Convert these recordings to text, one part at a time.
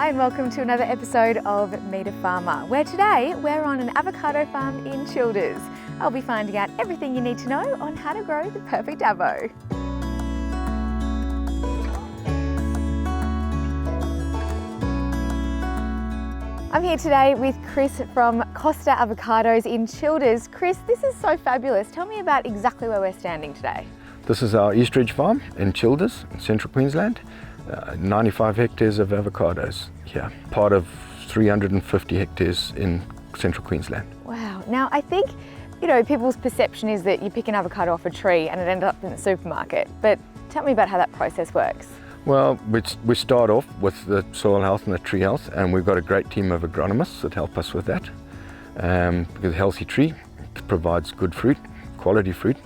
Hi and welcome to another episode of Meet a Farmer, where today we're on an avocado farm in Childers. I'll be finding out everything you need to know on how to grow the perfect avo. I'm here today with Chris from Costa Avocados in Childers. Chris, this is so fabulous. Tell me about exactly where we're standing today. This is our East Ridge farm in Childers, in central Queensland. 95 hectares of avocados here, part of 350 hectares in central Queensland. Wow. Now, I think, people's perception is that you pick an avocado off a tree and it ends up in the supermarket. But tell me about how that process works. Well, we start off with the soil health and the tree health, and we've got a great team of agronomists that help us with that. Because a healthy tree provides good fruit, quality fruit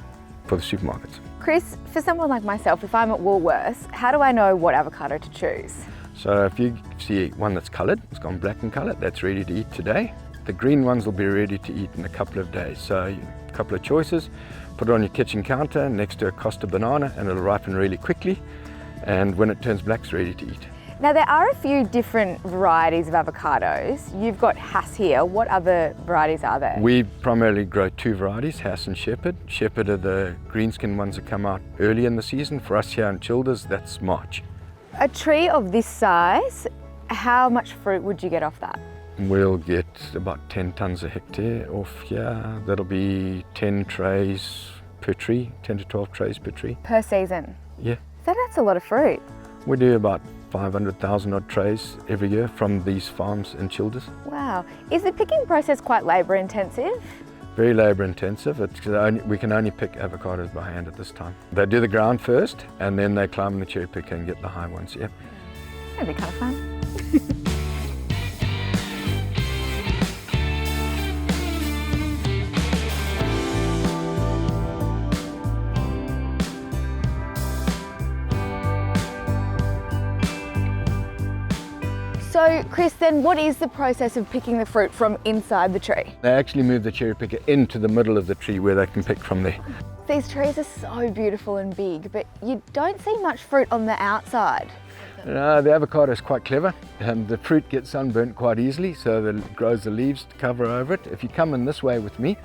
for the supermarkets. Chris, for someone like myself, if I'm at Woolworths, how do I know what avocado to choose? So if you see one that's coloured, it's gone black in colour, that's ready to eat today. The green ones will be ready to eat in a couple of days. So a couple of choices, put it on your kitchen counter next to a Costa banana and it'll ripen really quickly. And when it turns black, it's ready to eat. Now there are a few different varieties of avocados. You've got Hass here. What other varieties are there? We primarily grow two varieties, Hass and Shepherd. Shepherd are the greenskin ones that come out early in the season. For us here in Childers, that's March. A tree of this size, how much fruit would you get off that? We'll get about 10 tonnes a hectare off here. That'll be 10 trays per tree, 10 to 12 trays per tree. Per season? Yeah. So that's a lot of fruit. We do about 500,000 odd trays every year from these farms in Childers. Wow. Is the picking process quite labour intensive? Very labour intensive. We can only pick avocados by hand at this time. They do the ground first and then they climb the cherry picker and get the high ones, yep. That'd be kind of fun. So Chris, then what is the process of picking the fruit from inside the tree? They actually move the cherry picker into the middle of the tree where they can pick from there. These trees are so beautiful and big, but you don't see much fruit on the outside. No, the avocado is quite clever. The fruit gets sunburnt quite easily, so it grows the leaves to cover over it. If you come in this way with me,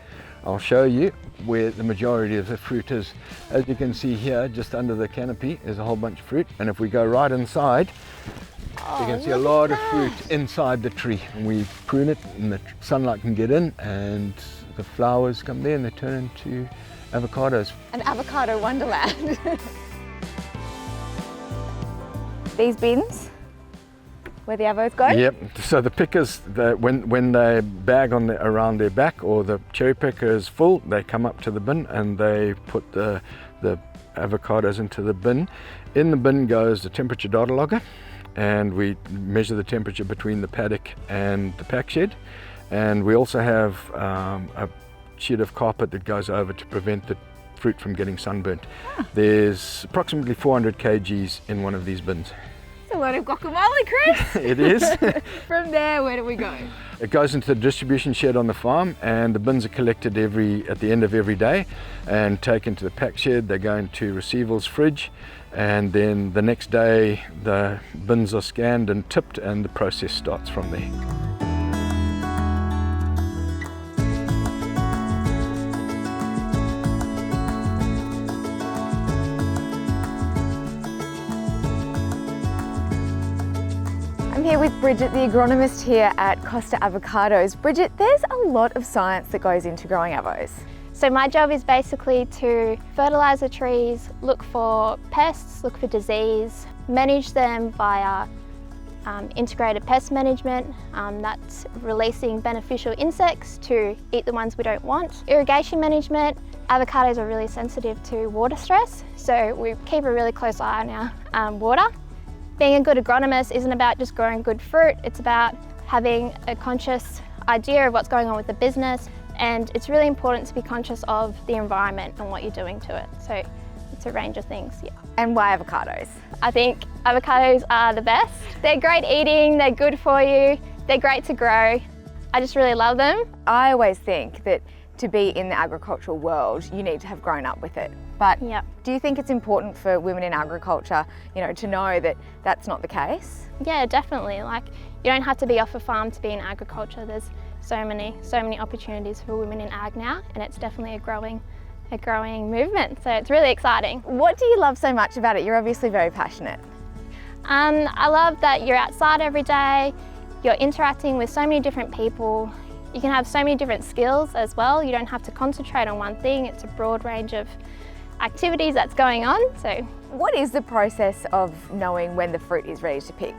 I'll show you where the majority of the fruit is. As you can see here, just under the canopy, is a whole bunch of fruit. And if we go right inside, you can see a lot of fruit inside the tree. And we prune it and the sunlight can get in and the flowers come there and they turn into avocados. An avocado wonderland. These bins, where the avos go? Yep, so the pickers, when they bag around their back or the cherry picker is full, they come up to the bin and they put the avocados into the bin. In the bin goes the temperature data logger, and we measure the temperature between the paddock and the pack shed. And we also have a sheet of carpet that goes over to prevent the fruit from getting sunburnt. There's approximately 400 kgs in one of these bins. It's a lot of guacamole, Chris. It is. From there, where do we go? It goes into the distribution shed on the farm, and the bins are collected at the end of every day and taken to the pack shed. They go into receival's fridge, and then the next day the bins are scanned and tipped and the process starts from there. I'm here with Bridget, the agronomist here at Costa Avocados. Bridget, there's a lot of science that goes into growing avos. So my job is basically to fertilise the trees, look for pests, look for disease, manage them via integrated pest management, that's releasing beneficial insects to eat the ones we don't want. Irrigation management, avocados are really sensitive to water stress, so we keep a really close eye on our water. Being a good agronomist isn't about just growing good fruit, it's about having a conscious idea of what's going on with the business, and it's really important to be conscious of the environment and what you're doing to it. So it's a range of things, yeah. And why avocados? I think avocados are the best. They're great eating, they're good for you, they're great to grow. I just really love them. I always think that to be in the agricultural world, you need to have grown up with it. But Yep. do you think it's important for women in agriculture, to know that that's not the case? Yeah, definitely. Like, you don't have to be off a farm to be in agriculture. There's so many opportunities for women in ag now, and it's definitely a growing movement. So it's really exciting. What do you love so much about it? You're obviously very passionate. I love that you're outside every day, you're interacting with so many different people, you can have so many different skills as well. You don't have to concentrate on one thing, it's a broad range of activities that's going on. So What is the process of knowing when the fruit is ready to pick?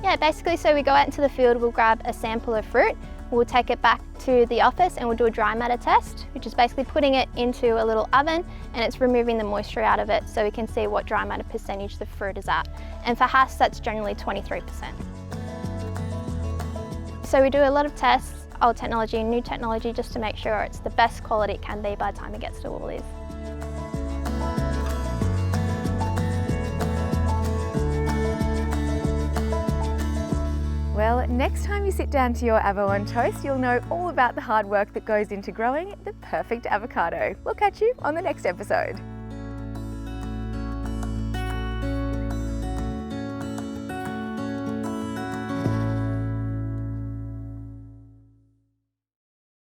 yeah, basically, so we go out into the field, we'll grab a sample of fruit, we'll take it back to the office and we'll do a dry matter test, which is basically putting it into a little oven and it's removing the moisture out of it so we can see what dry matter percentage the fruit is at. And for Hass, that's generally 23%. So we do a lot of tests, old technology and new technology, just to make sure it's the best quality it can be by the time it gets to Woolies. Well, next time you sit down to your avo on toast, you'll know all about the hard work that goes into growing the perfect avocado. We'll catch you on the next episode.